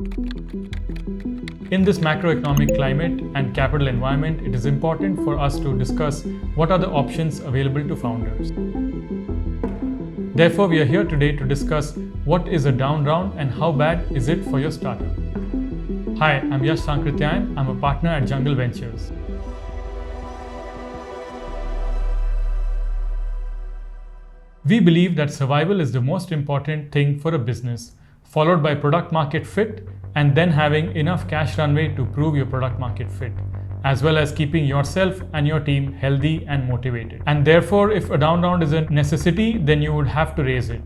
In this macroeconomic climate and capital environment, it is important for us to discuss what are the options available to founders. Therefore, we are here today to discuss what is a down round and how bad is it for your startup. Hi, I'm Yash Sankrityayan. I'm a partner at Jungle Ventures. We believe that survival is the most important thing for a business, followed by product market fit, and then having enough cash runway to prove your product market fit, as well as keeping yourself and your team healthy and motivated. And therefore, if a down round is a necessity, then you would have to raise it.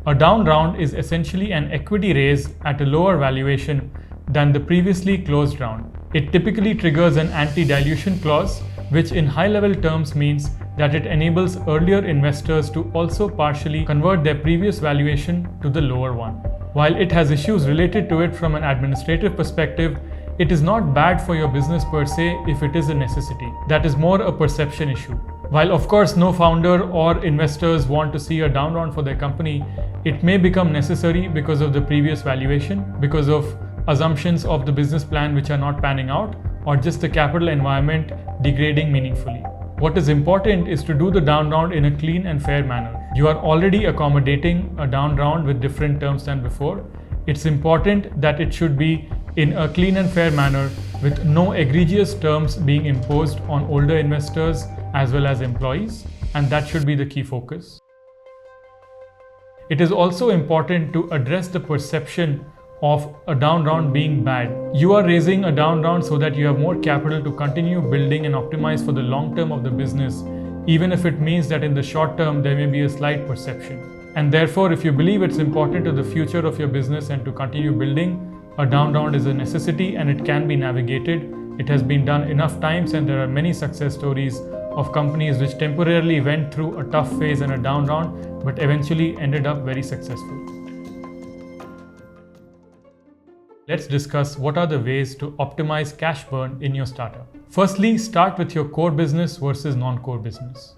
A down round is essentially an equity raise at a lower valuation than the previously closed round. It typically triggers an anti-dilution clause, which in high-level terms means that it enables earlier investors to also partially convert their previous valuation to the lower one. While it has issues related to it from an administrative perspective, it is not bad for your business per se if it is a necessity. That is more a perception issue. While of course no founder or investors want to see a down round for their company, it may become necessary because of the previous valuation, because of assumptions of the business plan which are not panning out, or just the capital environment degrading meaningfully. What is important is to do the down round in a clean and fair manner. You are already accommodating a down round with different terms than before. It's important that it should be in a clean and fair manner with no egregious terms being imposed on older investors as well as employees, and that should be the key focus. It is also important to address the perception of a down round being bad. You are raising a down round so that you have more capital to continue building and optimize for the long term of the business, even if it means that in the short term there may be a slight perception. And therefore, if you believe it's important to the future of your business and to continue building, a down round is a necessity and it can be navigated. It has been done enough times, and there are many success stories of companies which temporarily went through a tough phase and a down round but eventually ended up very successful. Let's discuss what are the ways to optimize cash burn in your startup. Firstly, start with your core business versus non-core business.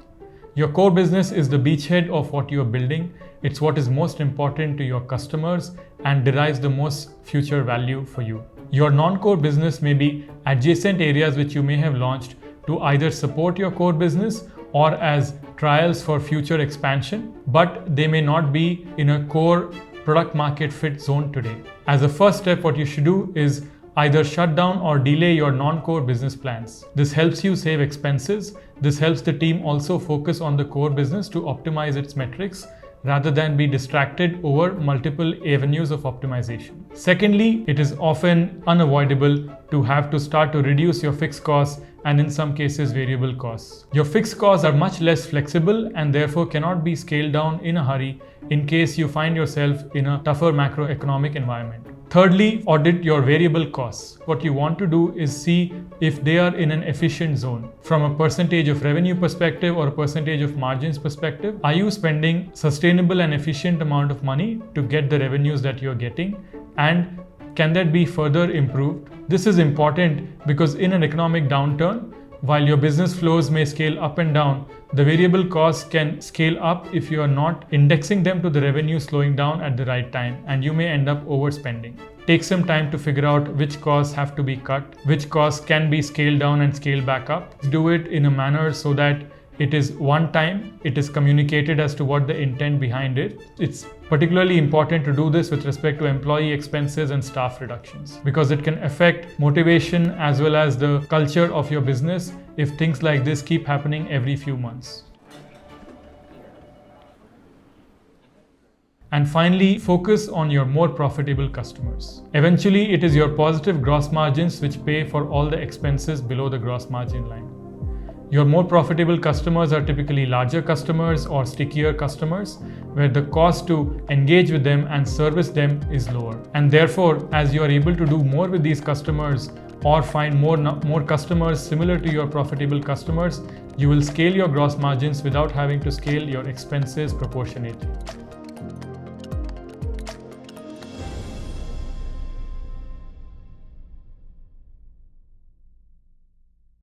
Your core business is the beachhead of what you are building. It's what is most important to your customers and derives the most future value for you. Your non-core business may be adjacent areas which you may have launched to either support your core business or as trials for future expansion, but they may not be in a core product market fit zone today. As a first step, what you should do is either shut down or delay your non-core business plans. This helps you save expenses. This helps the team also focus on the core business to optimize its metrics rather than be distracted over multiple avenues of optimization. Secondly, it is often unavoidable to have to start to reduce your fixed costs and in some cases variable costs. Your fixed costs are much less flexible and therefore cannot be scaled down in a hurry in case you find yourself in a tougher macroeconomic environment. Thirdly, audit your variable costs. What you want to do is see if they are in an efficient zone. From a percentage of revenue perspective or a percentage of margins perspective, are you spending sustainable and efficient amount of money to get the revenues that you're getting? And can that be further improved? This is important because in an economic downturn, while your business flows may scale up and down, the variable costs can scale up if you are not indexing them to the revenue slowing down at the right time, and you may end up overspending. Take some time to figure out which costs have to be cut, which costs can be scaled down and scaled back up. Do it in a manner so that it is one time, it is communicated as to what the intent behind it. It's particularly important to do this with respect to employee expenses and staff reductions because it can affect motivation as well as the culture of your business if things like this keep happening every few months. And finally, focus on your more profitable customers. Eventually, it is your positive gross margins which pay for all the expenses below the gross margin line. Your more profitable customers are typically larger customers or stickier customers, where the cost to engage with them and service them is lower. And therefore, as you are able to do more with these customers or find more customers similar to your profitable customers, you will scale your gross margins without having to scale your expenses proportionately.